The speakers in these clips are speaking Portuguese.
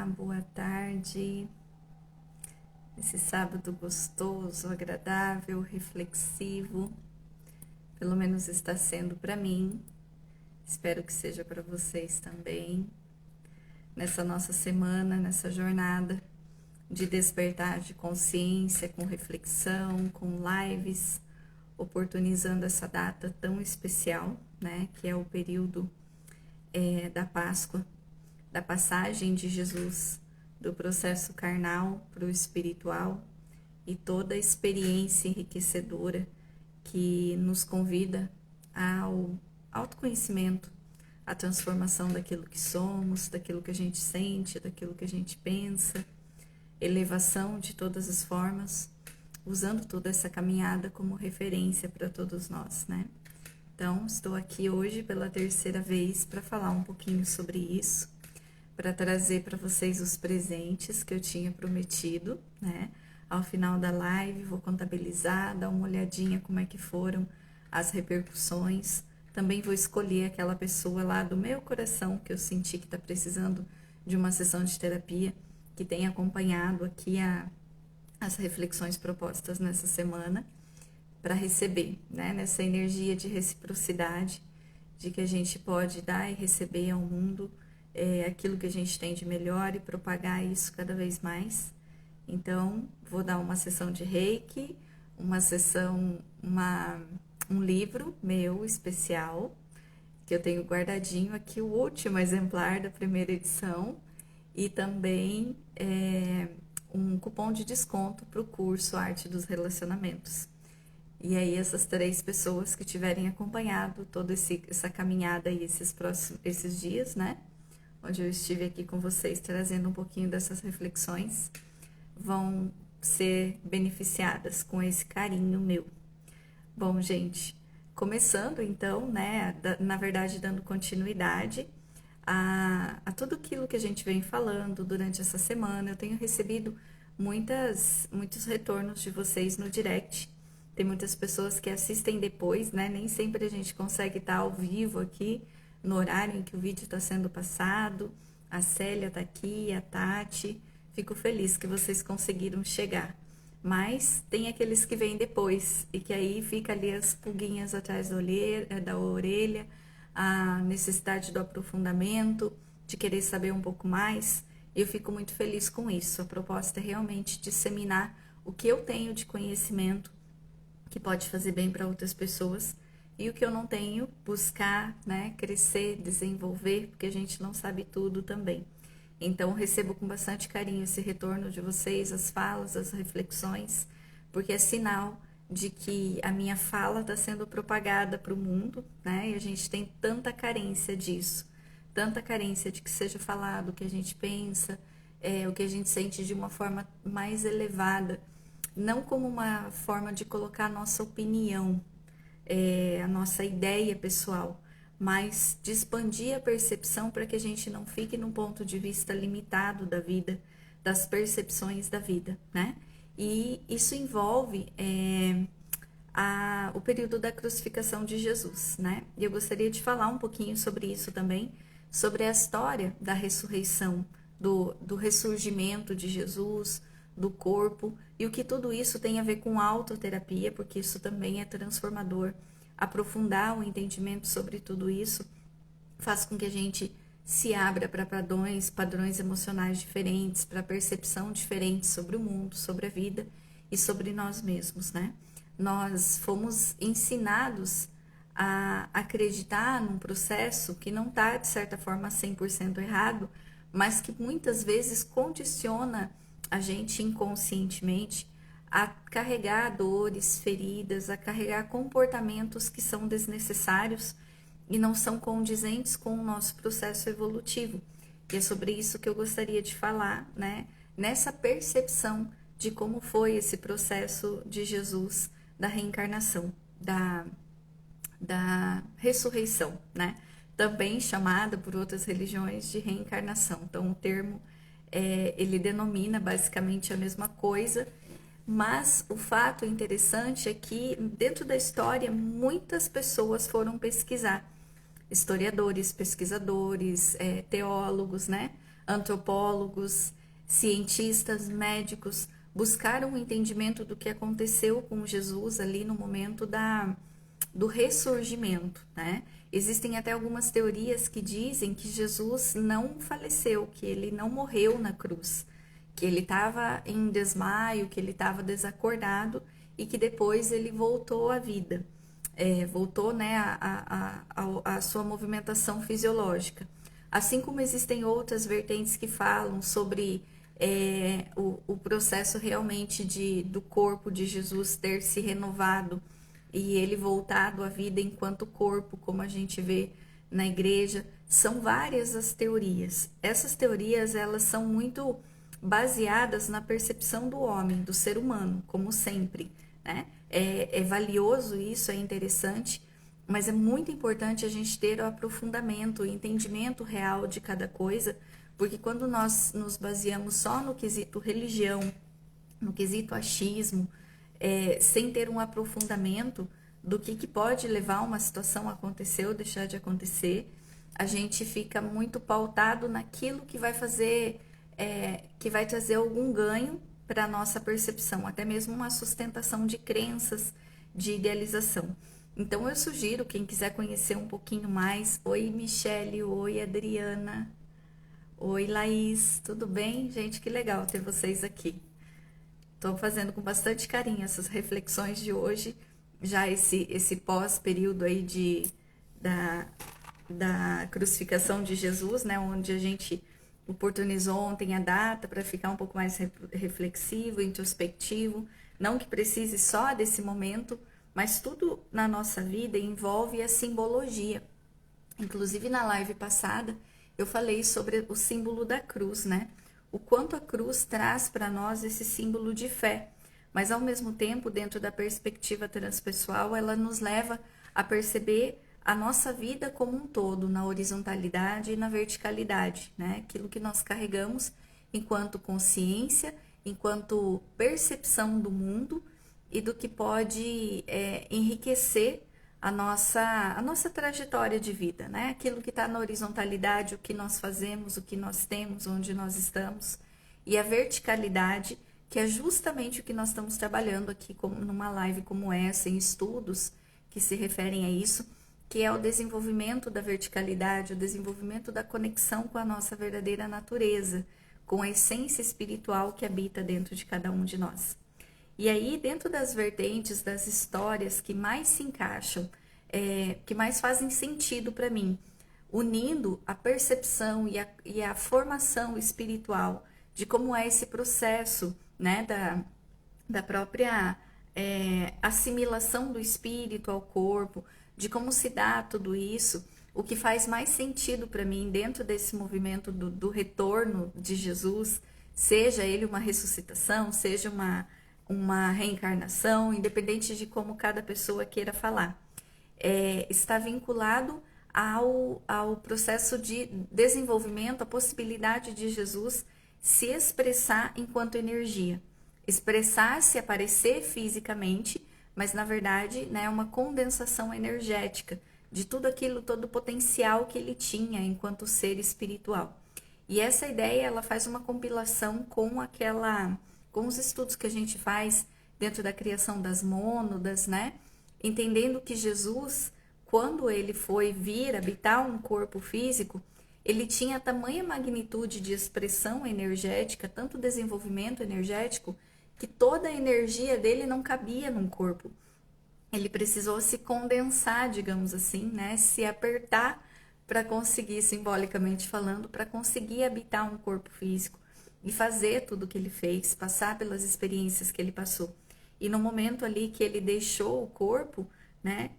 boa tarde. Esse sábado gostoso, agradável, reflexivo, pelo menos está sendo para mim. Espero que seja para vocês também. Nessa nossa semana, nessa jornada de despertar de consciência, com reflexão, com lives, oportunizando essa data tão especial, né? Que é o período da Páscoa, da passagem de Jesus do processo carnal para o espiritual e toda a experiência enriquecedora que nos convida ao autoconhecimento, à transformação daquilo que somos, daquilo que a gente sente, daquilo que a gente pensa, elevação de todas as formas, usando toda essa caminhada como referência para todos nós, né? Então, estou aqui hoje pela terceira vez para falar um pouquinho sobre isso, para trazer para vocês os presentes que eu tinha prometido, né? Ao final da live, vou contabilizar, dar uma olhadinha como é que foram as repercussões. Também vou escolher aquela pessoa lá do meu coração que eu senti que está precisando de uma sessão de terapia, que tem acompanhado aqui as reflexões propostas nessa semana, para receber, né? Nessa energia de reciprocidade, de que a gente pode dar e receber ao mundo aquilo que a gente tem de melhor e propagar isso cada vez mais. Então, vou dar uma sessão de Reiki, uma sessão, um livro meu especial, que eu tenho guardadinho aqui, o último exemplar da primeira edição, e também um cupom de desconto para o curso Arte dos Relacionamentos. E aí essas 3 pessoas que tiverem acompanhado toda essa caminhada aí esses dias, né? Onde eu estive aqui com vocês trazendo um pouquinho dessas reflexões, vão ser beneficiadas com esse carinho meu. Bom, gente, começando então, né? Na verdade, dando continuidade a tudo aquilo que a gente vem falando durante essa semana. Eu tenho recebido muitos retornos de vocês no direct. Tem muitas pessoas que assistem depois, né? Nem sempre a gente consegue estar ao vivo aqui no horário em que o vídeo está sendo passado. A Célia está aqui, a Tati. Fico feliz que vocês conseguiram chegar. Mas tem aqueles que vêm depois e que aí fica ali as pulguinhas atrás da orelha, a necessidade do aprofundamento, de querer saber um pouco mais. Eu fico muito feliz com isso. A proposta é realmente disseminar o que eu tenho de conhecimento que pode fazer bem para outras pessoas, e o que eu não tenho, buscar, né, crescer, desenvolver, porque a gente não sabe tudo também. Então, recebo com bastante carinho esse retorno de vocês, as falas, as reflexões, porque é sinal de que a minha fala está sendo propagada para o mundo, né, e a gente tem tanta carência disso, tanta carência de que seja falado o que a gente pensa, o que a gente sente de uma forma mais elevada, não como uma forma de colocar a nossa opinião, a nossa ideia pessoal, mas de expandir a percepção para que a gente não fique num ponto de vista limitado da vida, das percepções da vida, né? E isso envolve o período da crucificação de Jesus, né? E eu gostaria de falar um pouquinho sobre isso também, sobre a história da ressurreição, do ressurgimento de Jesus, do corpo, e o que tudo isso tem a ver com autoterapia, porque isso também é transformador. Aprofundar o entendimento sobre tudo isso faz com que a gente se abra para padrões emocionais diferentes, para percepção diferente sobre o mundo, sobre a vida e sobre nós mesmos, né? Nós fomos ensinados a acreditar num processo que não está, de certa forma, 100% errado, mas que muitas vezes condiciona a gente inconscientemente a carregar dores, feridas, a carregar comportamentos que são desnecessários e não são condizentes com o nosso processo evolutivo. E é sobre isso que eu gostaria de falar, né? Nessa percepção de como foi esse processo de Jesus, da reencarnação, da ressurreição, né? Também chamada por outras religiões de reencarnação. Então, o termo ele denomina basicamente a mesma coisa, mas o fato interessante é que dentro da história muitas pessoas foram pesquisar, historiadores, pesquisadores, teólogos, né? antropólogos, cientistas, médicos, buscaram o entendimento do que aconteceu com Jesus ali no momento do ressurgimento, né? Existem até algumas teorias que dizem que Jesus não faleceu, que ele não morreu na cruz, que ele estava em desmaio, que ele estava desacordado e que depois ele voltou à vida, voltou, né, a sua movimentação fisiológica. Assim como existem outras vertentes que falam sobre o processo realmente do corpo de Jesus ter se renovado e ele voltado à vida enquanto corpo, como a gente vê na igreja. São várias as teorias. Essas teorias, elas são muito baseadas na percepção do homem, do ser humano, como sempre, né? É valioso isso, é interessante, mas é muito importante a gente ter o aprofundamento, o entendimento real de cada coisa, porque quando nós nos baseamos só no quesito religião, no quesito achismo, sem ter um aprofundamento do que pode levar uma situação a acontecer ou deixar de acontecer, a gente fica muito pautado naquilo que vai fazer, que vai trazer algum ganho para a nossa percepção, até mesmo uma sustentação de crenças, de idealização. Então eu sugiro, quem quiser conhecer um pouquinho mais, oi Michele, oi Adriana, oi Laís, tudo bem? Gente, que legal ter vocês aqui. Estou fazendo com bastante carinho essas reflexões de hoje, já esse pós-período aí da crucificação de Jesus, né, onde a gente oportunizou ontem a data para ficar um pouco mais reflexivo, introspectivo, não que precise só desse momento, mas tudo na nossa vida envolve a simbologia. Inclusive na live passada eu falei sobre o símbolo da cruz, né? O quanto a cruz traz para nós esse símbolo de fé, mas ao mesmo tempo, dentro da perspectiva transpessoal, ela nos leva a perceber a nossa vida como um todo, na horizontalidade e na verticalidade, né? Aquilo que nós carregamos enquanto consciência, enquanto percepção do mundo e do que pode enriquecer a nossa trajetória de vida, né? Aquilo que está na horizontalidade, o que nós fazemos, o que nós temos, onde nós estamos, e a verticalidade, que é justamente o que nós estamos trabalhando aqui numa live como essa, em estudos que se referem a isso, que é o desenvolvimento da verticalidade, o desenvolvimento da conexão com a nossa verdadeira natureza, com a essência espiritual que habita dentro de cada um de nós. E aí, dentro das vertentes, das histórias que mais se encaixam, que mais fazem sentido para mim, unindo a percepção e a formação espiritual de como é esse processo, né, da própria assimilação do espírito ao corpo, de como se dá tudo isso, o que faz mais sentido para mim dentro desse movimento do retorno de Jesus, seja ele uma ressuscitação, seja uma reencarnação, independente de como cada pessoa queira falar, está vinculado ao processo de desenvolvimento, a possibilidade de Jesus se expressar enquanto energia, expressar-se, aparecer fisicamente, mas na verdade, né, é uma condensação energética de tudo aquilo, todo o potencial que ele tinha enquanto ser espiritual. E essa ideia, ela faz uma compilação com os estudos que a gente faz dentro da criação das mônadas, né? Entendendo que Jesus, quando ele foi vir habitar um corpo físico, ele tinha tamanha magnitude de expressão energética, tanto desenvolvimento energético, que toda a energia dele não cabia num corpo. Ele precisou se condensar, digamos assim, né? Se apertar para conseguir, simbolicamente falando, para conseguir habitar um corpo físico e fazer tudo o que ele fez, passar pelas experiências que ele passou. E no momento ali que ele deixou o corpo, né,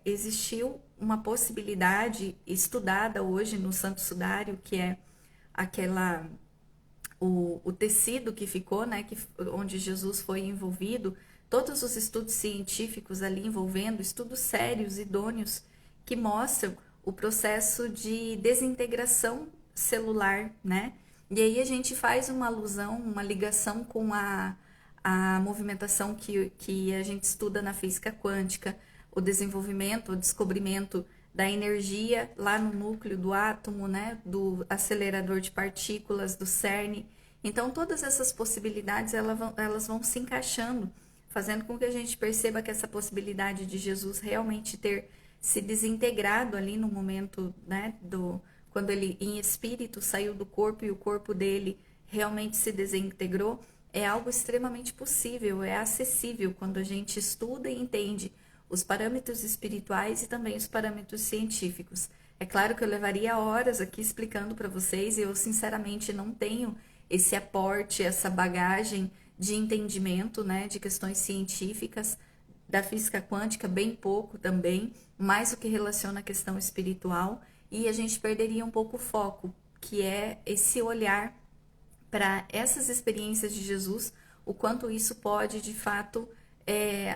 existiu uma possibilidade estudada hoje no Santo Sudário, que é o tecido que ficou, né, onde Jesus foi envolvido, todos os estudos científicos ali envolvendo, estudos sérios, idôneos, que mostram o processo de desintegração celular, né? E aí a gente faz uma alusão, uma ligação com a movimentação que a gente estuda na física quântica, o desenvolvimento, o descobrimento da energia lá no núcleo do átomo, né, do acelerador de partículas, do CERN. Então, todas essas possibilidades elas vão se encaixando, fazendo com que a gente perceba que essa possibilidade de Jesus realmente ter se desintegrado ali no momento, né, quando ele em espírito saiu do corpo e o corpo dele realmente se desintegrou, é algo extremamente possível, é acessível quando a gente estuda e entende os parâmetros espirituais e também os parâmetros científicos. É claro que eu levaria horas aqui explicando para vocês e eu sinceramente não tenho esse aporte, essa bagagem de entendimento, né, de questões científicas, da física quântica, bem pouco também, mais o que relaciona a questão espiritual, e a gente perderia um pouco o foco, que é esse olhar para essas experiências de Jesus, o quanto isso pode, de fato,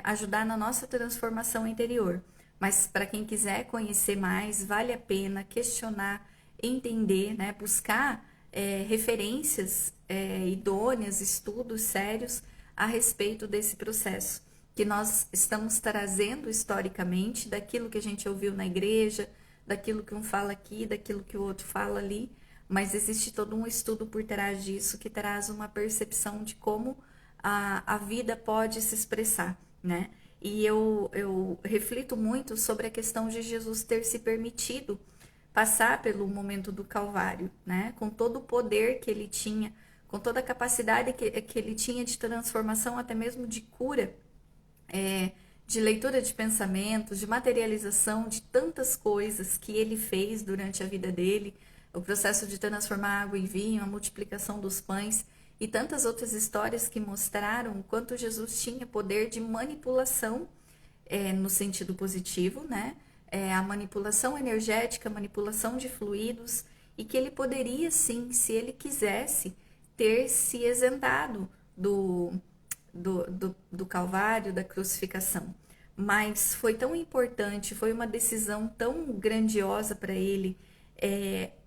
ajudar na nossa transformação interior. Mas para quem quiser conhecer mais, vale a pena questionar, entender, né, buscar referências idôneas, estudos sérios a respeito desse processo que nós estamos trazendo historicamente daquilo que a gente ouviu na igreja, daquilo que um fala aqui, daquilo que o outro fala ali, mas existe todo um estudo por trás disso que traz uma percepção de como a vida pode se expressar, né? E eu reflito muito sobre a questão de Jesus ter se permitido passar pelo momento do Calvário, né? Com todo o poder que ele tinha, com toda a capacidade que ele tinha de transformação, até mesmo de cura, de leitura de pensamentos, de materialização de tantas coisas que ele fez durante a vida dele, o processo de transformar água em vinho, a multiplicação dos pães e tantas outras histórias que mostraram o quanto Jesus tinha poder de manipulação no sentido positivo, né? A manipulação energética, a manipulação de fluidos, e que ele poderia sim, se ele quisesse, ter se isentado do Calvário, da crucificação. Mas foi tão importante, foi uma decisão tão grandiosa para ele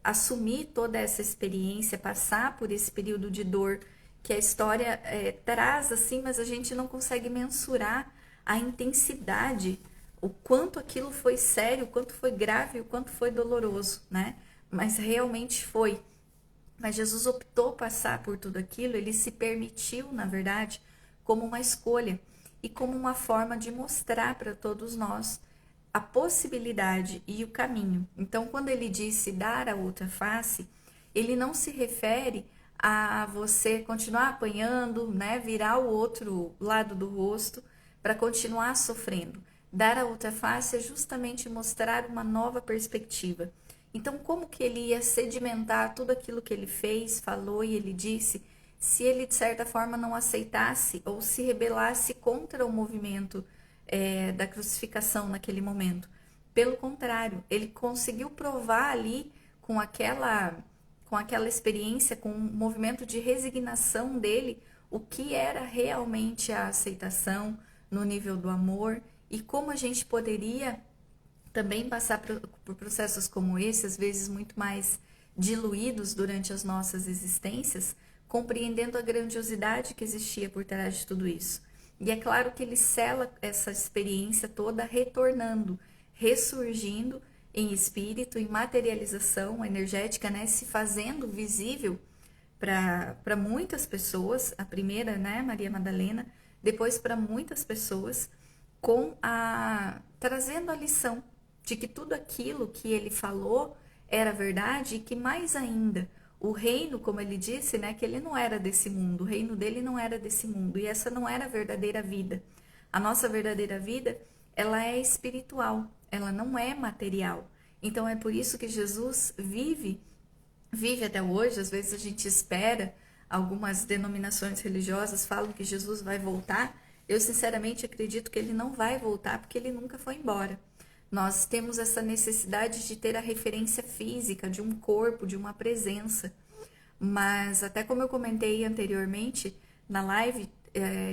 assumir toda essa experiência, passar por esse período de dor que a história traz, assim, mas a gente não consegue mensurar a intensidade, o quanto aquilo foi sério, o quanto foi grave, o quanto foi doloroso, né? Mas realmente foi. Mas Jesus optou passar por tudo aquilo, ele se permitiu, na verdade, como uma escolha e como uma forma de mostrar para todos nós a possibilidade e o caminho. Então, quando ele disse dar a outra face, ele não se refere a você continuar apanhando, né, virar o outro lado do rosto para continuar sofrendo. Dar a outra face é justamente mostrar uma nova perspectiva. Então, como que ele ia sedimentar tudo aquilo que ele fez, falou e ele disse, se ele, de certa forma, não aceitasse ou se rebelasse contra o movimento da crucificação naquele momento? Pelo contrário, ele conseguiu provar ali com aquela experiência, com o movimento de resignação dele, o que era realmente a aceitação no nível do amor e como a gente poderia também passar por processos como esse, às vezes muito mais diluídos durante as nossas existências, compreendendo a grandiosidade que existia por trás de tudo isso. E é claro que ele sela essa experiência toda retornando, ressurgindo em espírito, em materialização energética, né, se fazendo visível para muitas pessoas, a primeira, né, Maria Madalena, depois para muitas pessoas, trazendo a lição de que tudo aquilo que ele falou era verdade e que mais ainda o reino, como ele disse, né, que ele não era desse mundo, o reino dele não era desse mundo, e essa não era a verdadeira vida. A nossa verdadeira vida, ela é espiritual, ela não é material. Então é por isso que Jesus vive até hoje. Às vezes a gente espera, algumas denominações religiosas falam que Jesus vai voltar. Eu sinceramente acredito que ele não vai voltar porque ele nunca foi embora. Nós temos essa necessidade de ter a referência física de um corpo, de uma presença. Mas até como eu comentei anteriormente na live,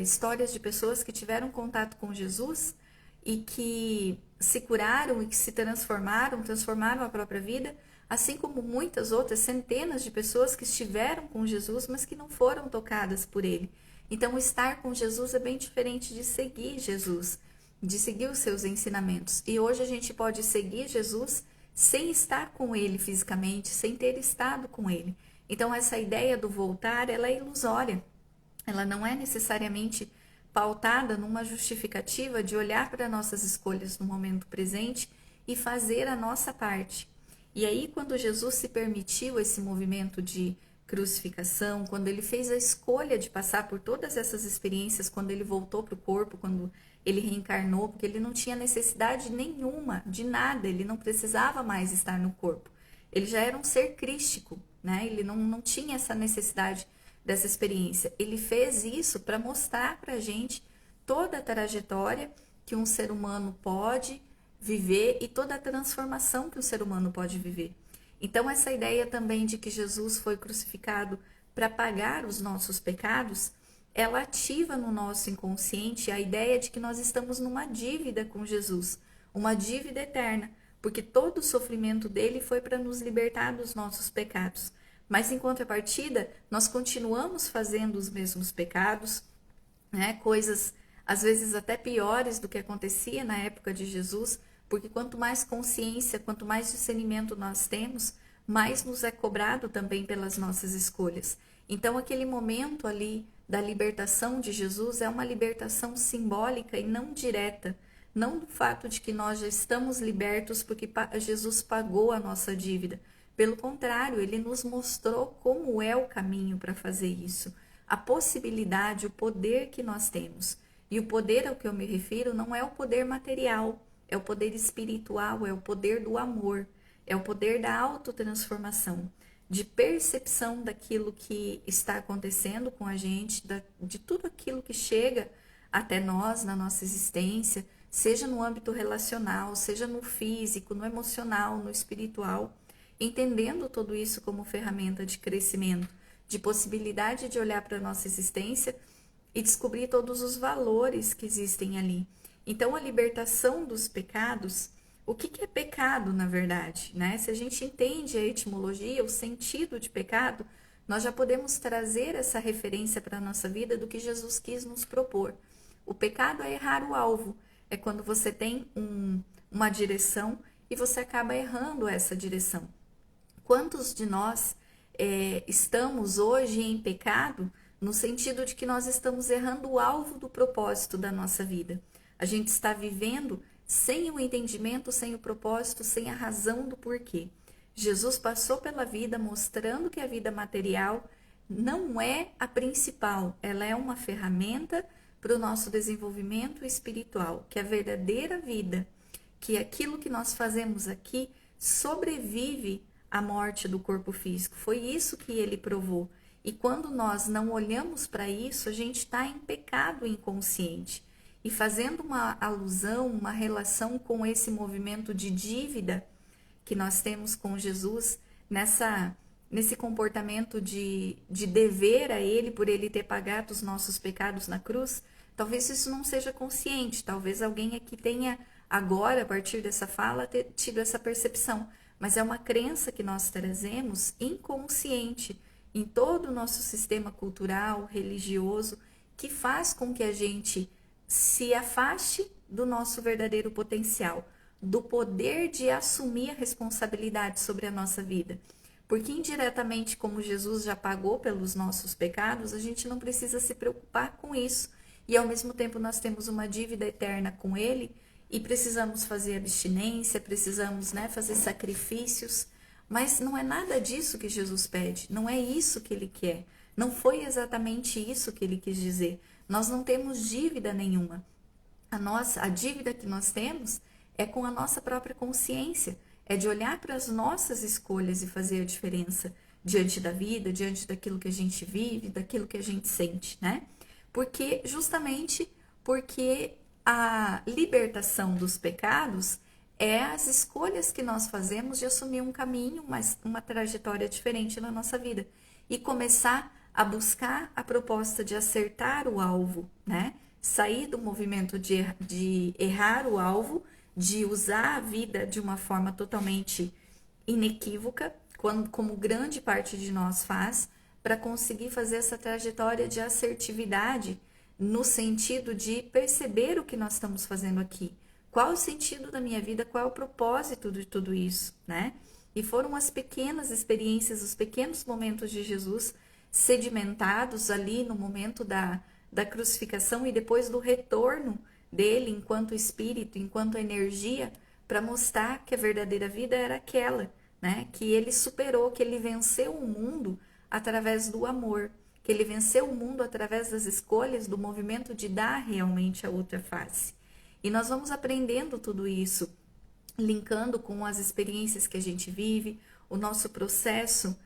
histórias de pessoas que tiveram contato com Jesus e que se curaram e que se transformaram a própria vida, assim como muitas outras, centenas de pessoas que estiveram com Jesus, mas que não foram tocadas por ele. Então, estar com Jesus é bem diferente de seguir Jesus. de seguir os seus ensinamentos. E hoje a gente pode seguir Jesus sem estar com ele fisicamente, sem ter estado com ele. Então essa ideia do voltar, ela é ilusória. Ela não é necessariamente pautada numa justificativa de olhar para nossas escolhas no momento presente e fazer a nossa parte. E aí, quando Jesus se permitiu esse movimento de crucificação, quando ele fez a escolha de passar por todas essas experiências, quando ele voltou para o corpo, quando ele reencarnou, porque ele não tinha necessidade nenhuma de nada, ele não precisava mais estar no corpo. Ele já era um ser crístico, né? Ele não tinha essa necessidade dessa experiência. Ele fez isso para mostrar para a gente toda a trajetória que um ser humano pode viver e toda a transformação que o ser humano pode viver. Então, essa ideia também de que Jesus foi crucificado para pagar os nossos pecados, ela ativa no nosso inconsciente a ideia de que nós estamos numa dívida com Jesus, uma dívida eterna, porque todo o sofrimento dele foi para nos libertar dos nossos pecados. Mas, em contrapartida, nós continuamos fazendo os mesmos pecados, né? Coisas, às vezes, até piores do que acontecia na época de Jesus, porque quanto mais consciência, quanto mais discernimento nós temos, mais nos é cobrado também pelas nossas escolhas. Então, aquele momento ali da libertação de Jesus é uma libertação simbólica e não direta, não do fato de que nós já estamos libertos porque Jesus pagou a nossa dívida. Pelo contrário, ele nos mostrou como é o caminho para fazer isso, a possibilidade, o poder que nós temos. E o poder ao que eu me refiro não é o poder material, é o poder espiritual, é o poder do amor, é o poder da autotransformação, de percepção daquilo que está acontecendo com a gente, de tudo aquilo que chega até nós na nossa existência, seja no âmbito relacional, seja no físico, no emocional, no espiritual, entendendo tudo isso como ferramenta de crescimento, de possibilidade de olhar para a nossa existência e descobrir todos os valores que existem ali. Então, a libertação dos pecados, o que é pecado, na verdade, né? Se a gente entende a etimologia, o sentido de pecado, nós já podemos trazer essa referência para a nossa vida do que Jesus quis nos propor. O pecado é errar o alvo, é quando você tem uma direção e você acaba errando essa direção. Quantos de nós estamos hoje em pecado no sentido de que nós estamos errando o alvo do propósito da nossa vida? A gente está vivendo sem o entendimento, sem o propósito, sem a razão do porquê. Jesus passou pela vida mostrando que a vida material não é a principal, ela é uma ferramenta para o nosso desenvolvimento espiritual, que a verdadeira vida, que aquilo que nós fazemos aqui sobrevive à morte do corpo físico. Foi isso que ele provou. E quando nós não olhamos para isso, a gente está em pecado inconsciente. E fazendo uma alusão, uma relação com esse movimento de dívida que nós temos com Jesus, nesse comportamento de dever a Ele por Ele ter pagado os nossos pecados na cruz, talvez isso não seja consciente, talvez alguém aqui tenha agora, a partir dessa fala, ter tido essa percepção, mas é uma crença que nós trazemos inconsciente em todo o nosso sistema cultural, religioso, que faz com que a gente se afaste do nosso verdadeiro potencial, do poder de assumir a responsabilidade sobre a nossa vida. Porque indiretamente, como Jesus já pagou pelos nossos pecados, a gente não precisa se preocupar com isso. E ao mesmo tempo nós temos uma dívida eterna com Ele e precisamos fazer abstinência, precisamos, fazer sacrifícios. Mas não é nada disso que Jesus pede, não é isso que Ele quer. Não foi exatamente isso que Ele quis dizer. Nós não temos dívida nenhuma. A dívida que nós temos é com a nossa própria consciência, é de olhar para as nossas escolhas e fazer a diferença diante da vida, diante daquilo que a gente vive, daquilo que a gente sente, né? Justamente porque a libertação dos pecados é as escolhas que nós fazemos de assumir um caminho, uma trajetória diferente na nossa vida e começar a buscar a proposta de acertar o alvo, né? Sair do movimento de errar o alvo, de usar a vida de uma forma totalmente inequívoca, como grande parte de nós faz, para conseguir fazer essa trajetória de assertividade no sentido de perceber o que nós estamos fazendo aqui. Qual o sentido da minha vida, qual é o propósito de tudo isso, né? E foram as pequenas experiências, os pequenos momentos de Jesus sedimentados ali no momento da crucificação e depois do retorno dele enquanto espírito, enquanto energia, para mostrar que a verdadeira vida era aquela, né? Que ele superou, que ele venceu o mundo através do amor, que ele venceu o mundo através das escolhas, do movimento de dar realmente a outra face. E nós vamos aprendendo tudo isso, linkando com as experiências que a gente vive, o nosso processo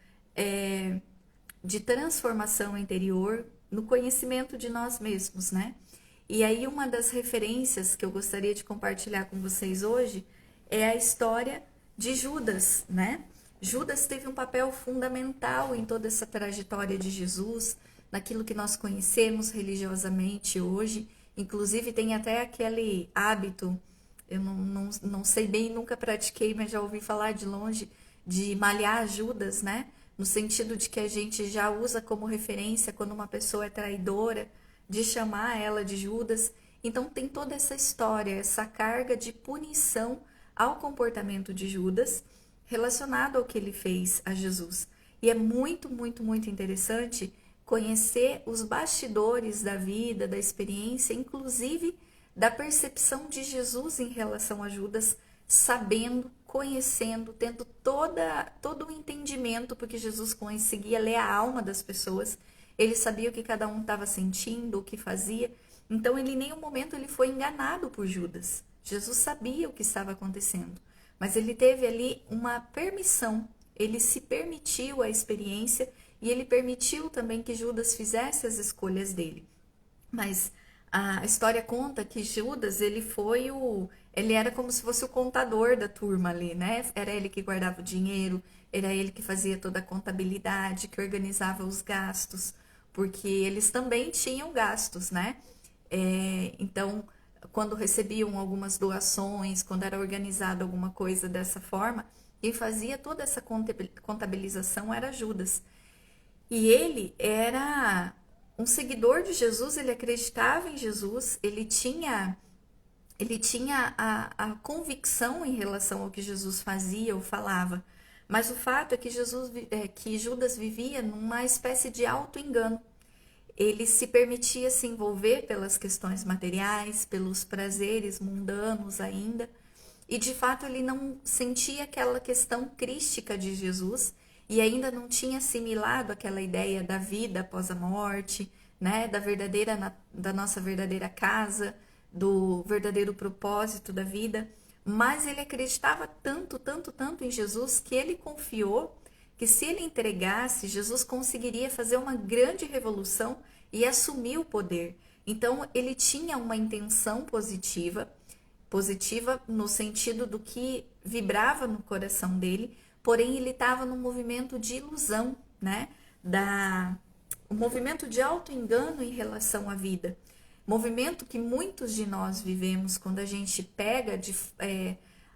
de transformação interior no conhecimento de nós mesmos, né? E aí uma das referências que eu gostaria de compartilhar com vocês hoje é a história de Judas, né? Judas teve um papel fundamental em toda essa trajetória de Jesus, naquilo que nós conhecemos religiosamente hoje. Inclusive tem até aquele hábito, eu não sei bem, nunca pratiquei, mas já ouvi falar de longe, de malhar Judas, né? No sentido de que a gente já usa como referência quando uma pessoa é traidora, de chamar ela de Judas. Então tem toda essa história, essa carga de punição ao comportamento de Judas relacionado ao que ele fez a Jesus. E é muito, muito, muito interessante conhecer os bastidores da vida, da experiência, inclusive da percepção de Jesus em relação a Judas, sabendo, conhecendo, tendo todo o entendimento, porque Jesus conseguia ler a alma das pessoas, ele sabia o que cada um estava sentindo, o que fazia. Então, ele em nenhum momento ele foi enganado por Judas. Jesus sabia o que estava acontecendo, mas ele teve ali uma permissão, ele se permitiu a experiência e ele permitiu também que Judas fizesse as escolhas dele. Mas a história conta que Judas, ele era como se fosse o contador da turma ali, né? Era ele que guardava o dinheiro, era ele que fazia toda a contabilidade, que organizava os gastos, porque eles também tinham gastos, né? Então, quando recebiam algumas doações, quando era organizado alguma coisa dessa forma, quem fazia toda essa contabilização era Judas. E ele era um seguidor de Jesus, ele acreditava em Jesus, ele tinha a convicção em relação ao que Jesus fazia ou falava. Mas o fato é que Judas vivia numa espécie de auto-engano. Ele se permitia se envolver pelas questões materiais, pelos prazeres mundanos ainda, e de fato ele não sentia aquela questão crística de Jesus e ainda não tinha assimilado aquela ideia da vida após a morte, né, da nossa verdadeira casa, do verdadeiro propósito da vida, mas ele acreditava tanto, tanto, tanto em Jesus que ele confiou que se ele entregasse, Jesus conseguiria fazer uma grande revolução e assumir o poder. Então, ele tinha uma intenção positiva, positiva no sentido do que vibrava no coração dele, porém ele estava num movimento de ilusão, né? Um movimento de auto-engano em relação à vida. Movimento que muitos de nós vivemos quando a gente pega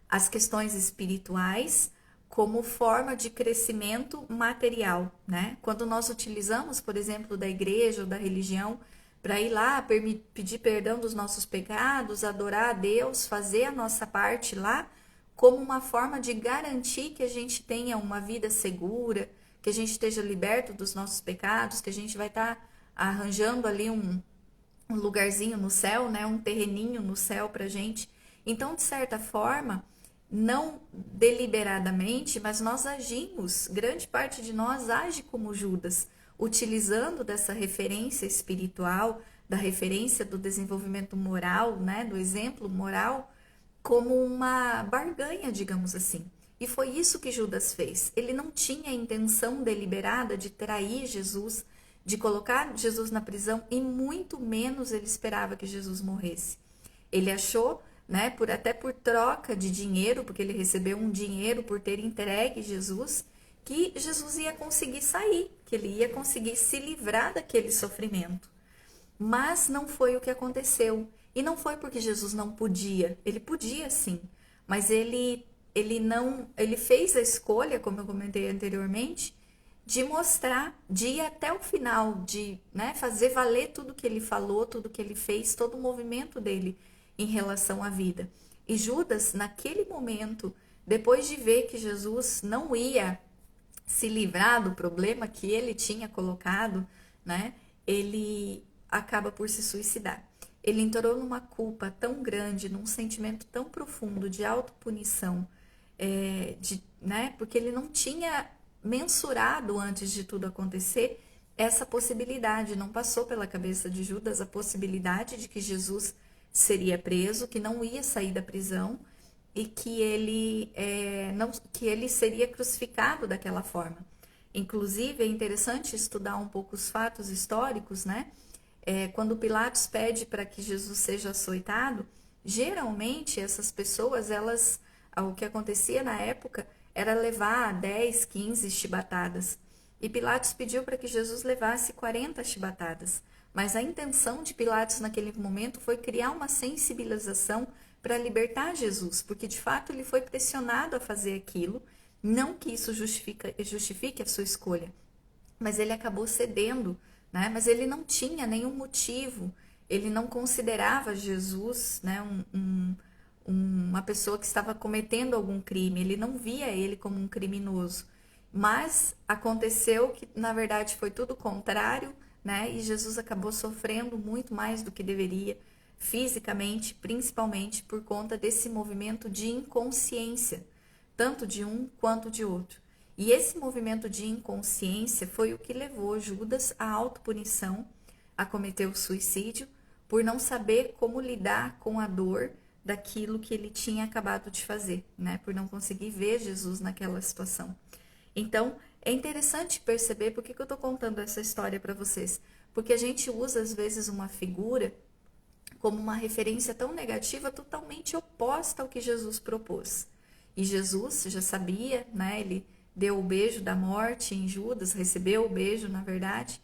as questões espirituais como forma de crescimento material, né? Quando nós utilizamos, por exemplo, da igreja ou da religião para ir lá pedir perdão dos nossos pecados, adorar a Deus, fazer a nossa parte lá, como uma forma de garantir que a gente tenha uma vida segura, que a gente esteja liberto dos nossos pecados, que a gente vai estar arranjando ali um lugarzinho no céu, né? Um terreninho no céu pra gente. Então, de certa forma, não deliberadamente, mas nós agimos, grande parte de nós age como Judas, utilizando dessa referência espiritual, da referência do desenvolvimento moral, né, do exemplo moral, como uma barganha, digamos assim. E foi isso que Judas fez. Ele não tinha a intenção deliberada de trair Jesus, de colocar Jesus na prisão, e muito menos ele esperava que Jesus morresse. Ele achou, né, até por troca de dinheiro, porque ele recebeu um dinheiro por ter entregue Jesus, que Jesus ia conseguir sair, que ele ia conseguir se livrar daquele sofrimento. Mas não foi o que aconteceu. E não foi porque Jesus não podia. Ele podia sim, mas ele fez a escolha, como eu comentei anteriormente, de mostrar, de ir até o final, de, né, fazer valer tudo que ele falou, tudo que ele fez, todo o movimento dele em relação à vida. E Judas, naquele momento, depois de ver que Jesus não ia se livrar do problema que ele tinha colocado, né, ele acaba por se suicidar. Ele entrou numa culpa tão grande, num sentimento tão profundo de autopunição, né, porque ele não tinha mensurado antes de tudo acontecer essa possibilidade, não passou pela cabeça de Judas a possibilidade de que Jesus seria preso, que não ia sair da prisão e que que ele seria crucificado daquela forma. Inclusive, é interessante estudar um pouco os fatos históricos, né? Quando Pilatos pede para que Jesus seja açoitado, geralmente essas pessoas, o que acontecia na época era levar 10, 15 chibatadas. E Pilatos pediu para que Jesus levasse 40 chibatadas. Mas a intenção de Pilatos naquele momento foi criar uma sensibilização para libertar Jesus, porque de fato ele foi pressionado a fazer aquilo, não que isso justifique a sua escolha, mas ele acabou cedendo, né? Mas ele não tinha nenhum motivo, ele não considerava Jesus, né, uma pessoa que estava cometendo algum crime, ele não via ele como um criminoso. Mas aconteceu que, na verdade, foi tudo o contrário, né? E Jesus acabou sofrendo muito mais do que deveria, fisicamente, principalmente por conta desse movimento de inconsciência, tanto de um quanto de outro. E esse movimento de inconsciência foi o que levou Judas à autopunição, a cometer o suicídio, por não saber como lidar com a dor daquilo que ele tinha acabado de fazer, né? Por não conseguir ver Jesus naquela situação. Então, é interessante perceber por que eu estou contando essa história para vocês. Porque a gente usa, às vezes, uma figura como uma referência tão negativa, totalmente oposta ao que Jesus propôs. E Jesus já sabia, né? Ele deu o beijo da morte em Judas, recebeu o beijo, na verdade,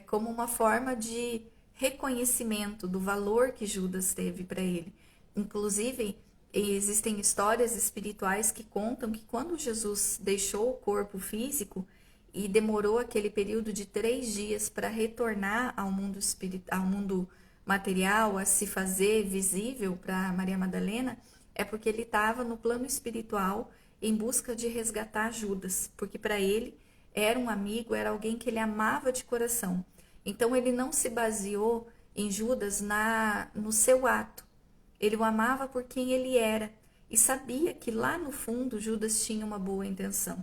como uma forma de reconhecimento do valor que Judas teve para ele. Inclusive, existem histórias espirituais que contam que quando Jesus deixou o corpo físico e demorou aquele período de 3 dias para retornar ao mundo espiritual, ao mundo material, a se fazer visível para Maria Madalena, é porque ele estava no plano espiritual em busca de resgatar Judas, porque para ele era um amigo, era alguém que ele amava de coração. Então ele não se baseou em Judas no seu ato. Ele o amava por quem ele era e sabia que lá no fundo Judas tinha uma boa intenção.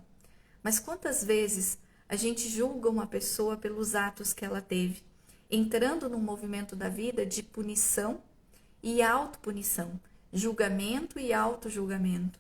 Mas quantas vezes a gente julga uma pessoa pelos atos que ela teve, entrando num movimento da vida de punição e autopunição, julgamento e autojulgamento,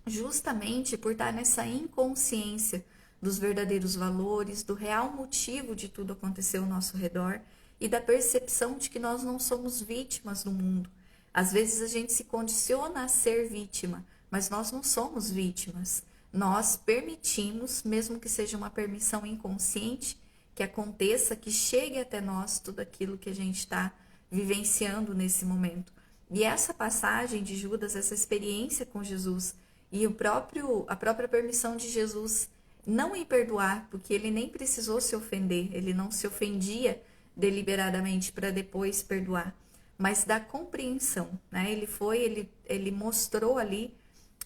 justamente por estar nessa inconsciência dos verdadeiros valores, do real motivo de tudo acontecer ao nosso redor e da percepção de que nós não somos vítimas do mundo. Às vezes a gente se condiciona a ser vítima, mas nós não somos vítimas. Nós permitimos, mesmo que seja uma permissão inconsciente, que aconteça, que chegue até nós tudo aquilo que a gente está vivenciando nesse momento. E essa passagem de Judas, essa experiência com Jesus e a própria permissão de Jesus não em perdoar, porque ele nem precisou se ofender, ele não se ofendia deliberadamente para depois perdoar, mas da compreensão, né? Ele mostrou ali,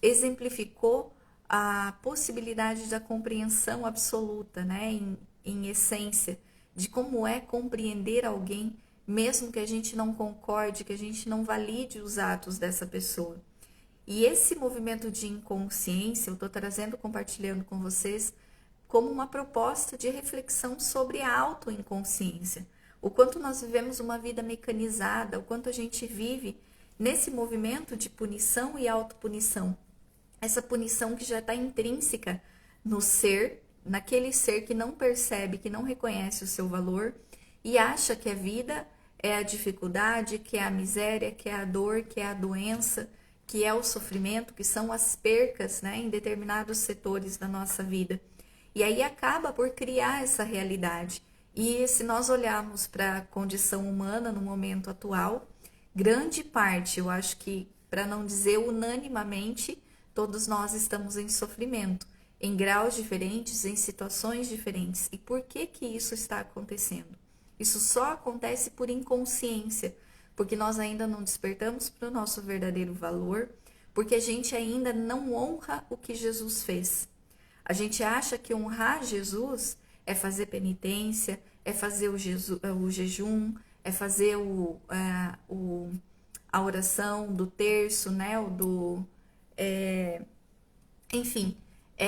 exemplificou a possibilidade da compreensão absoluta, né? Em essência, de como é compreender alguém, mesmo que a gente não concorde, que a gente não valide os atos dessa pessoa. E esse movimento de inconsciência, eu estou trazendo, compartilhando com vocês, como uma proposta de reflexão sobre a autoinconsciência. O quanto nós vivemos uma vida mecanizada, o quanto a gente vive nesse movimento de punição e autopunição. Essa punição que já está intrínseca no ser, naquele ser que não percebe, que não reconhece o seu valor e acha que a vida é a dificuldade, que é a miséria, que é a dor, que é a doença, que é o sofrimento, que são as percas, né, em determinados setores da nossa vida. E aí acaba por criar essa realidade. E se nós olharmos para a condição humana no momento atual, grande parte, eu acho que, para não dizer unanimamente, todos nós estamos em sofrimento. em graus diferentes, em situações diferentes. E por que que isso está acontecendo? Isso só acontece por inconsciência, porque nós ainda não despertamos para o nosso verdadeiro valor, porque a gente ainda não honra o que Jesus fez. A gente acha que honrar Jesus é fazer penitência, é fazer o jejum, é fazer a oração do terço, né? Enfim, é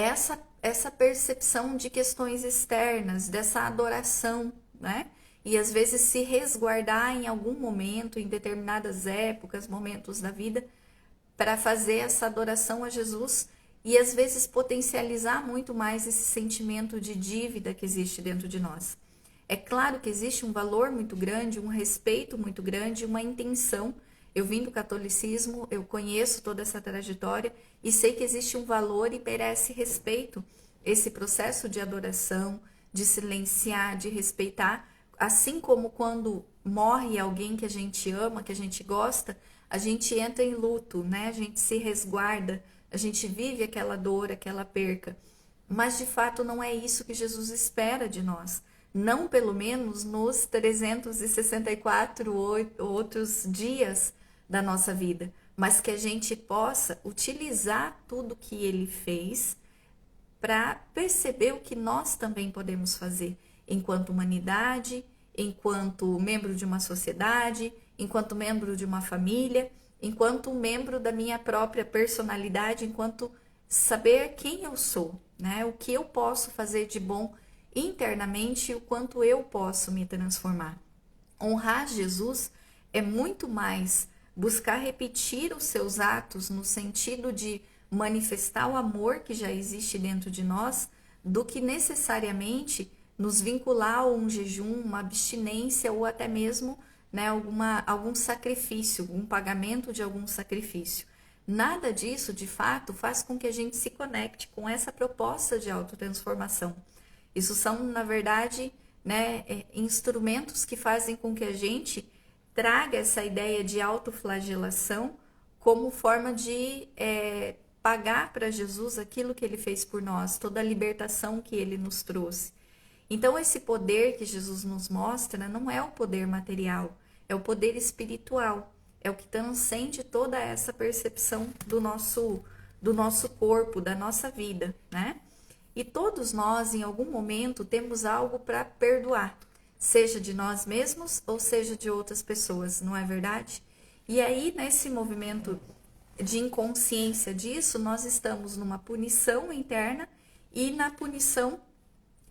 essa percepção de questões externas, dessa adoração, né? E às vezes se resguardar em algum momento, em determinadas épocas, momentos da vida, para fazer essa adoração a Jesus e às vezes potencializar muito mais esse sentimento de dívida que existe dentro de nós. É claro que existe um valor muito grande, um respeito muito grande, uma intenção. Eu vim do catolicismo, eu conheço toda essa trajetória e sei que existe um valor e merece respeito. Esse processo de adoração, de silenciar, de respeitar, assim como quando morre alguém que a gente ama, que a gente gosta, a gente entra em luto, né? A gente se resguarda, a gente vive aquela dor, aquela perca. Mas de fato não é isso que Jesus espera de nós. Não pelo menos nos 364 outros dias da nossa vida, mas que a gente possa utilizar tudo que ele fez para perceber o que nós também podemos fazer enquanto humanidade, enquanto membro de uma sociedade, enquanto membro de uma família, enquanto membro da minha própria personalidade, enquanto saber quem eu sou, né? O que eu posso fazer de bom internamente e o quanto eu posso me transformar. Honrar Jesus é muito mais buscar repetir os seus atos no sentido de manifestar o amor que já existe dentro de nós, do que necessariamente nos vincular a um jejum, uma abstinência ou até mesmo, né, algum sacrifício, um pagamento de algum sacrifício. Nada disso, de fato, faz com que a gente se conecte com essa proposta de autotransformação. Isso são, na verdade, né, instrumentos que fazem com que a gente traga essa ideia de autoflagelação como forma de pagar para Jesus aquilo que ele fez por nós, toda a libertação que ele nos trouxe. Então, esse poder que Jesus nos mostra não é o poder material, é o poder espiritual, é o que transcende toda essa percepção do nosso corpo, da nossa vida, né? E todos nós, em algum momento, temos algo para perdoar, seja de nós mesmos ou seja de outras pessoas, não é verdade? E aí, nesse movimento de inconsciência disso, nós estamos numa punição interna e na punição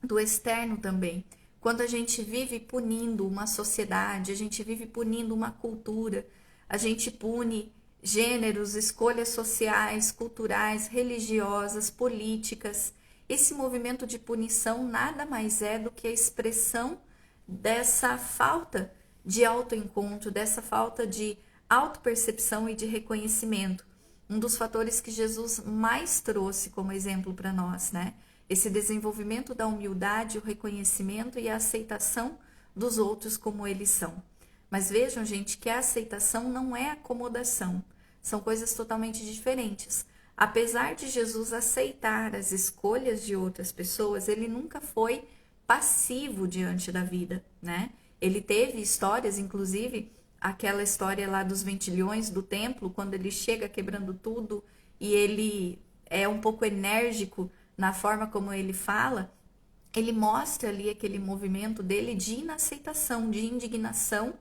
do externo também. Quando a gente vive punindo uma sociedade, a gente vive punindo uma cultura, a gente pune gêneros, escolhas sociais, culturais, religiosas, políticas. Esse movimento de punição nada mais é do que a expressão dessa falta de autoencontro, dessa falta de autopercepção e de reconhecimento. Um dos fatores que Jesus mais trouxe como exemplo para nós, né? Esse desenvolvimento da humildade, o reconhecimento e a aceitação dos outros como eles são. Mas vejam, gente, que a aceitação não é acomodação. São coisas totalmente diferentes. Apesar de Jesus aceitar as escolhas de outras pessoas, ele nunca foi passivo diante da vida, né? Ele teve histórias, inclusive aquela história lá dos ventilhões do templo, quando ele chega quebrando tudo e ele é um pouco enérgico na forma como ele fala, ele mostra ali aquele movimento dele de inaceitação, de indignação,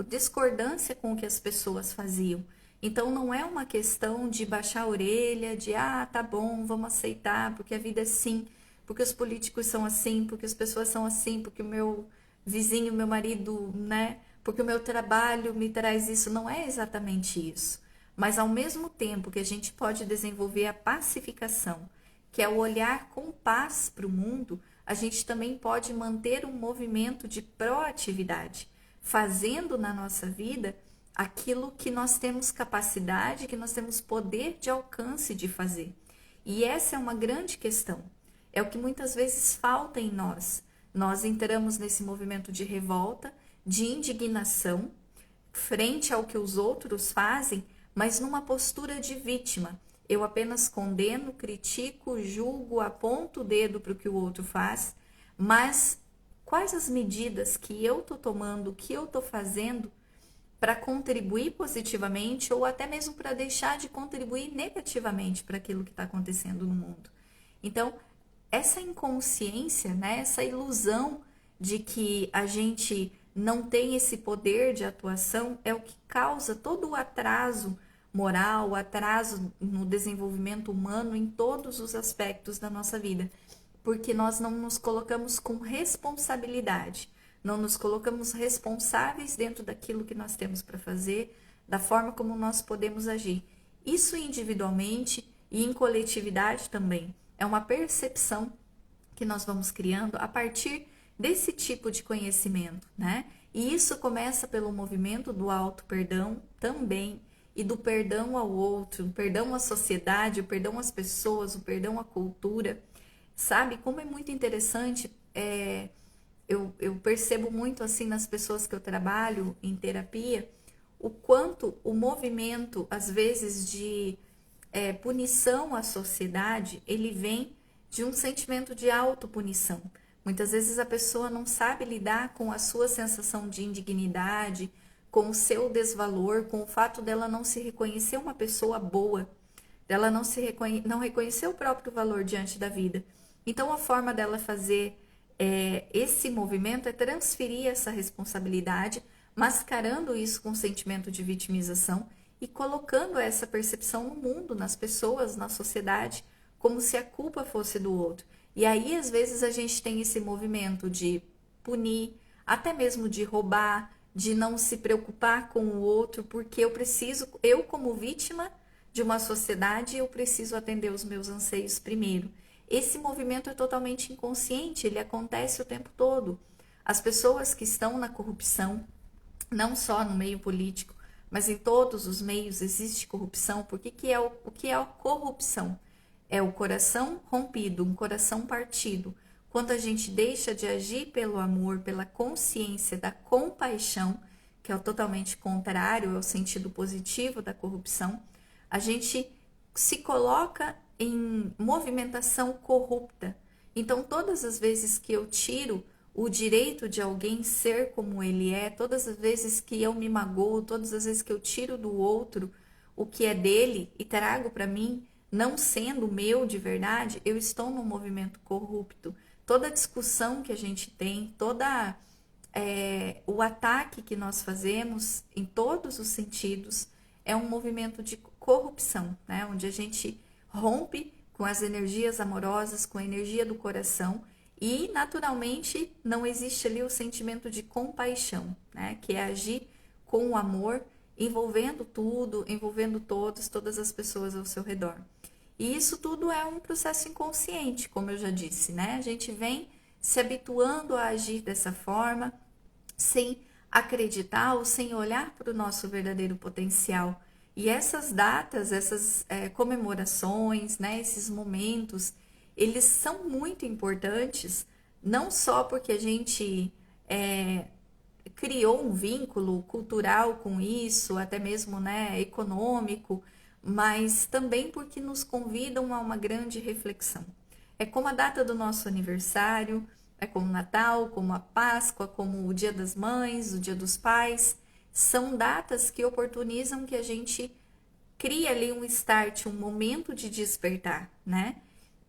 discordância com o que as pessoas faziam. Então não é uma questão de baixar a orelha, de tá bom, vamos aceitar, porque a vida é assim, porque os políticos são assim, porque as pessoas são assim, porque o meu vizinho, meu marido, né, porque o meu trabalho me traz isso. Não é exatamente isso. Mas ao mesmo tempo que a gente pode desenvolver a pacificação, que é o olhar com paz para o mundo, a gente também pode manter um movimento de proatividade, fazendo na nossa vida aquilo que nós temos capacidade, que nós temos poder de alcance de fazer. E essa é uma grande questão. É o que muitas vezes falta em nós. Nós entramos nesse movimento de revolta, de indignação, frente ao que os outros fazem, mas numa postura de vítima. eu apenas condeno, critico, julgo, aponto o dedo para o que o outro faz, mas quais as medidas que eu estou tomando, que eu estou fazendo para contribuir positivamente ou até mesmo para deixar de contribuir negativamente para aquilo que está acontecendo no mundo. Então, essa inconsciência, né, essa ilusão de que a gente não tem esse poder de atuação é o que causa todo o atraso moral, o atraso no desenvolvimento humano em todos os aspectos da nossa vida, porque nós não nos colocamos com responsabilidade, não nos colocamos responsáveis dentro daquilo que nós temos para fazer, da forma como nós podemos agir. Isso individualmente e em coletividade também. É uma percepção que nós vamos criando a partir desse tipo de conhecimento, né? E isso começa pelo movimento do auto-perdão também, e do perdão ao outro, o perdão à sociedade, o perdão às pessoas, o perdão à cultura. Sabe como é muito interessante, eu percebo muito assim nas pessoas que eu trabalho em terapia, o quanto o movimento, às vezes, de punição à sociedade, ele vem de um sentimento de autopunição. Muitas vezes a pessoa não sabe lidar com a sua sensação de indignidade, com o seu desvalor, com o fato dela não se reconhecer uma pessoa boa, dela não reconhecer o próprio valor diante da vida. Então a forma dela fazer esse movimento é transferir essa responsabilidade, mascarando isso com um sentimento de vitimização e colocando essa percepção no mundo, nas pessoas, na sociedade, como se a culpa fosse do outro. E aí, às vezes, a gente tem esse movimento de punir, até mesmo de roubar, de não se preocupar com o outro, porque eu como vítima de uma sociedade, eu preciso atender os meus anseios primeiro. Esse movimento é totalmente inconsciente, ele acontece o tempo todo. As pessoas que estão na corrupção, não só no meio político, mas em todos os meios existe corrupção. O que é a corrupção? É o coração rompido, um coração partido. Quando a gente deixa de agir pelo amor, pela consciência da compaixão, que é o totalmente contrário, é o sentido positivo da corrupção, a gente se coloca em movimentação corrupta. Então, todas as vezes que eu tiro o direito de alguém ser como ele é, todas as vezes que eu me magoo, todas as vezes que eu tiro do outro o que é dele e trago para mim, não sendo meu de verdade, eu estou num movimento corrupto. Toda discussão que a gente tem, o ataque que nós fazemos em todos os sentidos é um movimento de corrupção, né? Onde a gente rompe com as energias amorosas, com a energia do coração e, naturalmente, não existe ali o sentimento de compaixão, né? Que é agir com o amor, envolvendo tudo, envolvendo todas as pessoas ao seu redor. E isso tudo é um processo inconsciente, como eu já disse, né? A gente vem se habituando a agir dessa forma, sem acreditar ou sem olhar para o nosso verdadeiro potencial. E essas datas, essas comemorações, né, esses momentos, eles são muito importantes, não só porque a gente criou um vínculo cultural com isso, até mesmo, né, econômico, mas também porque nos convidam a uma grande reflexão. É como a data do nosso aniversário, é como o Natal, como a Páscoa, como o Dia das Mães, o Dia dos Pais. São datas que oportunizam que a gente crie ali um start, um momento de despertar, né?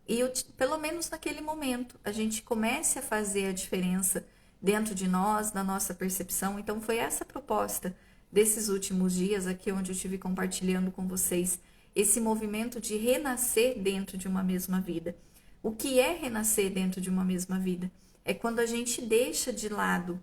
E pelo menos naquele momento a gente comece a fazer a diferença dentro de nós, na nossa percepção. Então foi essa a proposta desses últimos dias aqui onde eu estive compartilhando com vocês esse movimento de renascer dentro de uma mesma vida. O que é renascer dentro de uma mesma vida? É quando a gente deixa de lado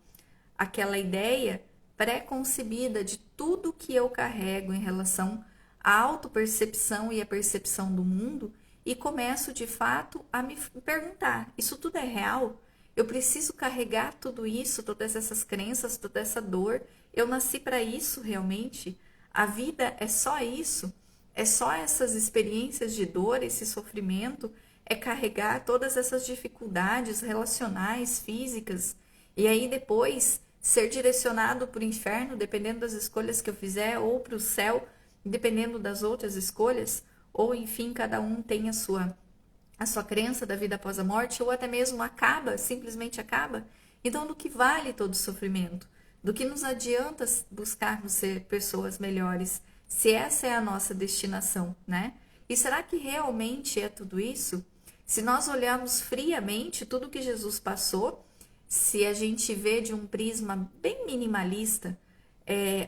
aquela ideia pré-concebida de tudo que eu carrego em relação à autopercepção e à percepção do mundo e começo de fato a me perguntar: isso tudo é real? Eu preciso carregar tudo isso, todas essas crenças, toda essa dor? Eu nasci para isso realmente? A vida é só isso? É só essas experiências de dor, esse sofrimento? É carregar todas essas dificuldades relacionais, físicas, e aí depois ser direcionado para o inferno, dependendo das escolhas que eu fizer, ou para o céu, dependendo das outras escolhas? ou enfim, cada um tem a sua crença da vida após a morte, ou até mesmo acaba, simplesmente acaba. Então, do que vale todo o sofrimento? Do que nos adianta buscarmos ser pessoas melhores, se essa é a nossa destinação, né? E será que realmente é tudo isso? Se nós olharmos friamente tudo que Jesus passou, se a gente vê de um prisma bem minimalista,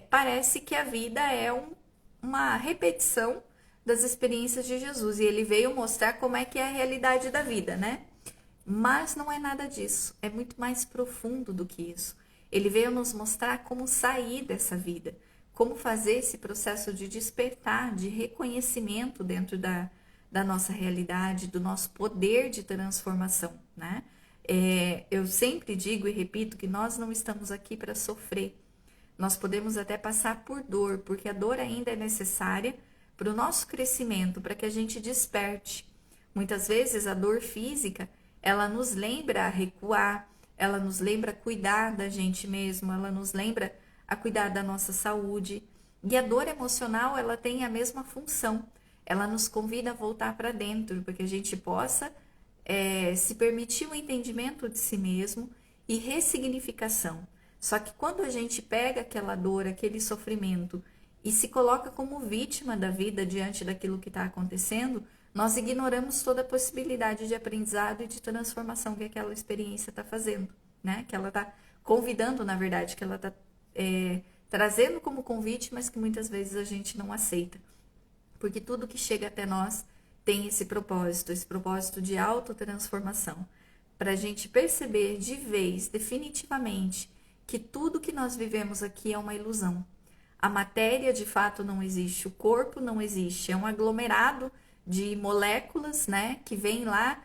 parece que a vida é uma repetição das experiências de Jesus. E ele veio mostrar como é que é a realidade da vida, né? Mas não é nada disso. É muito mais profundo do que isso. Ele veio nos mostrar como sair dessa vida, como fazer esse processo de despertar, de reconhecimento dentro da nossa realidade, do nosso poder de transformação, né? Eu sempre digo e repito que nós não estamos aqui para sofrer. Nós podemos até passar por dor, porque a dor ainda é necessária para o nosso crescimento, para que a gente desperte. Muitas vezes a dor física, ela nos lembra a recuar, ela nos lembra a cuidar da gente mesmo, ela nos lembra a cuidar da nossa saúde. E a dor emocional, ela tem a mesma função. Ela nos convida a voltar para dentro, para que a gente possa se permitir o entendimento de si mesmo e ressignificação. Só que quando a gente pega aquela dor, aquele sofrimento e se coloca como vítima da vida diante daquilo que está acontecendo, nós ignoramos toda a possibilidade de aprendizado e de transformação que aquela experiência está fazendo, né? Que ela está convidando, na verdade, que ela está trazendo como convite, mas que muitas vezes a gente não aceita. Porque tudo que chega até nós tem esse propósito de autotransformação, para a gente perceber de vez, definitivamente, que tudo que nós vivemos aqui é uma ilusão. A matéria de fato não existe, o corpo não existe, é um aglomerado de moléculas, né, que vem lá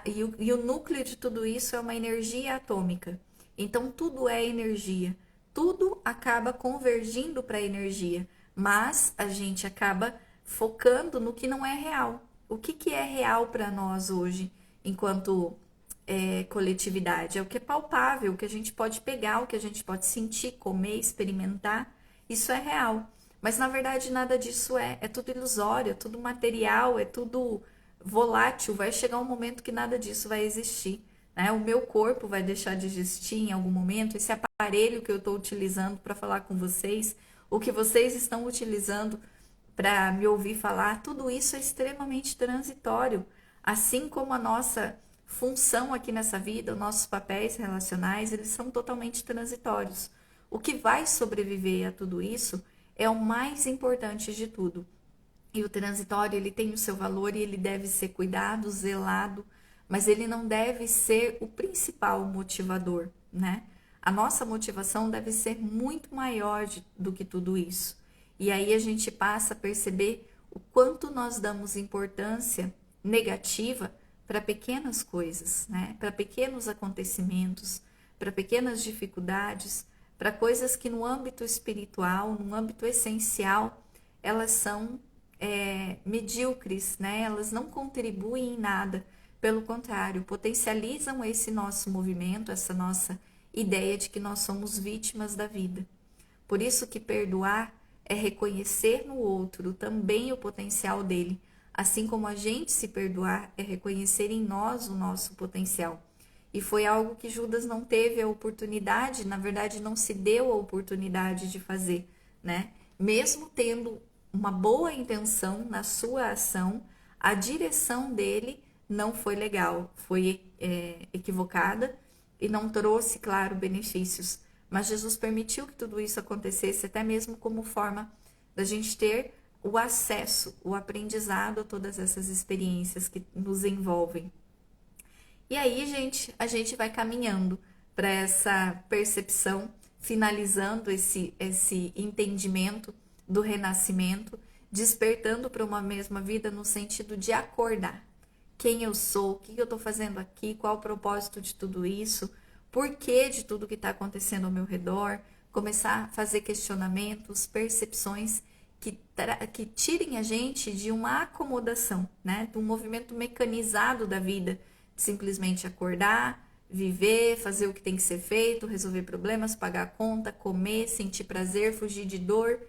e o núcleo de tudo isso é uma energia atômica. Então tudo é energia, tudo acaba convergindo para energia, mas a gente acaba focando no que não é real. O que é real para nós hoje, enquanto coletividade? É o que é palpável, o que a gente pode pegar, o que a gente pode sentir, comer, experimentar. Isso é real. Mas na verdade nada disso é tudo ilusório, é tudo material, é tudo volátil. Vai chegar um momento que nada disso vai existir, né? O meu corpo vai deixar de existir em algum momento. Esse aparelho que eu estou utilizando para falar com vocês, o que vocês estão utilizando para me ouvir falar, tudo isso é extremamente transitório. Assim como a nossa função aqui nessa vida, os nossos papéis relacionais, eles são totalmente transitórios. O que vai sobreviver a tudo isso é o mais importante de tudo. E o transitório, ele tem o seu valor e ele deve ser cuidado, zelado, mas ele não deve ser o principal motivador, né? A nossa motivação deve ser muito maior do que tudo isso. E aí a gente passa a perceber o quanto nós damos importância negativa para pequenas coisas, né? Para pequenos acontecimentos, para pequenas dificuldades, para coisas que no âmbito espiritual, no âmbito essencial, elas são medíocres, né? Elas não contribuem em nada, pelo contrário, potencializam esse nosso movimento, essa nossa ideia de que nós somos vítimas da vida. Por isso que perdoar é reconhecer no outro também o potencial dele, assim como a gente se perdoar é reconhecer em nós o nosso potencial. E foi algo que Judas não teve a oportunidade, na verdade não se deu a oportunidade de fazer, né? Mesmo tendo uma boa intenção na sua ação, a direção dele não foi legal, foi equivocada e não trouxe, claro, benefícios. Mas Jesus permitiu que tudo isso acontecesse, até mesmo como forma da gente ter o acesso, o aprendizado a todas essas experiências que nos envolvem. E aí, gente, a gente vai caminhando para essa percepção, finalizando esse entendimento do renascimento, despertando para uma mesma vida no sentido de acordar. Quem eu sou, o que eu estou fazendo aqui, qual o propósito de tudo isso, por que de tudo que está acontecendo ao meu redor, começar a fazer questionamentos, percepções que tirem a gente de uma acomodação, né? De um movimento mecanizado da vida, simplesmente acordar, viver, fazer o que tem que ser feito, resolver problemas, pagar a conta, comer, sentir prazer, fugir de dor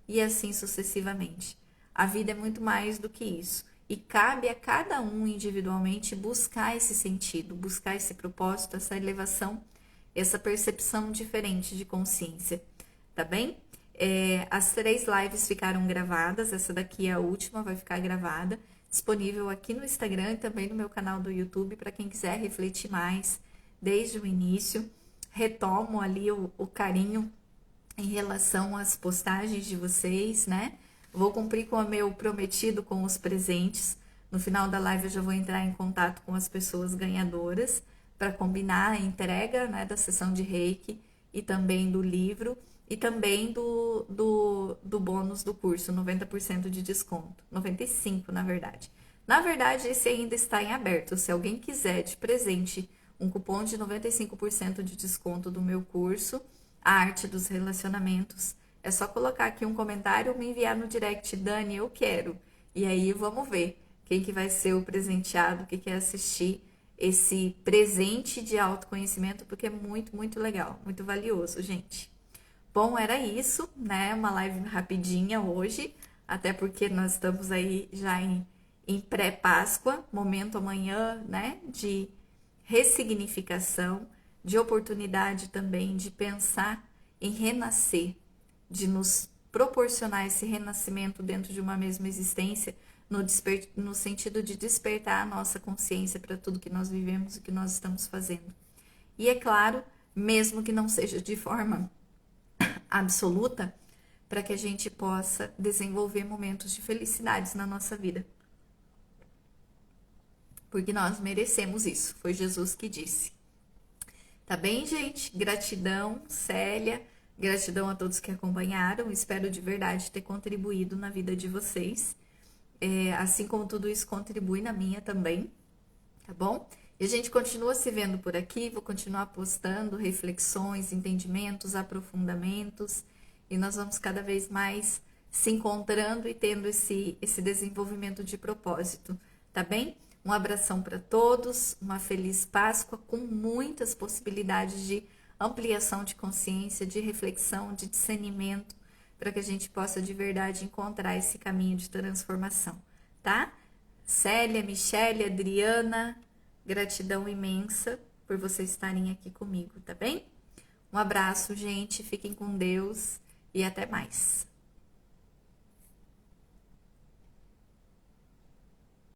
e assim sucessivamente. A vida é muito mais do que isso. E cabe a cada um individualmente buscar esse sentido, buscar esse propósito, essa elevação, essa percepção diferente de consciência, tá bem? As 3 lives ficaram gravadas, essa daqui é a última, vai ficar gravada, disponível aqui no Instagram e também no meu canal do YouTube, para quem quiser refletir mais desde o início. Retomo ali o carinho em relação às postagens de vocês, né? Vou cumprir com o meu prometido com os presentes. No final da live eu já vou entrar em contato com as pessoas ganhadoras para combinar a entrega, né, da sessão de Reiki e também do livro e também do bônus do curso, 90% de desconto. 95%, na verdade. Na verdade, esse ainda está em aberto. Se alguém quiser de presente um cupom de 95% de desconto do meu curso, A Arte dos Relacionamentos, é só colocar aqui um comentário ou me enviar no direct, Dani, eu quero. E aí vamos ver quem que vai ser o presenteado, que quer assistir esse presente de autoconhecimento, porque é muito, muito legal, muito valioso, gente. Bom, era isso, né? Uma live rapidinha hoje, até porque nós estamos aí já em pré-Páscoa, momento amanhã, né? De ressignificação, de oportunidade também de pensar em renascer, de nos proporcionar esse renascimento dentro de uma mesma existência, no sentido de despertar a nossa consciência para tudo que nós vivemos e que nós estamos fazendo. E é claro, mesmo que não seja de forma absoluta, para que a gente possa desenvolver momentos de felicidades na nossa vida. Porque nós merecemos isso, foi Jesus que disse. Tá bem, gente? Gratidão, Célia, gratidão a todos que acompanharam, espero de verdade ter contribuído na vida de vocês, assim como tudo isso contribui na minha também, tá bom? E a gente continua se vendo por aqui, vou continuar postando reflexões, entendimentos, aprofundamentos, e nós vamos cada vez mais se encontrando e tendo esse desenvolvimento de propósito, tá bem? Um abração para todos, uma feliz Páscoa com muitas possibilidades de ampliação de consciência, de reflexão, de discernimento, para que a gente possa de verdade encontrar esse caminho de transformação, tá? Célia, Michele, Adriana, gratidão imensa por vocês estarem aqui comigo, tá bem? Um abraço, gente, fiquem com Deus e até mais.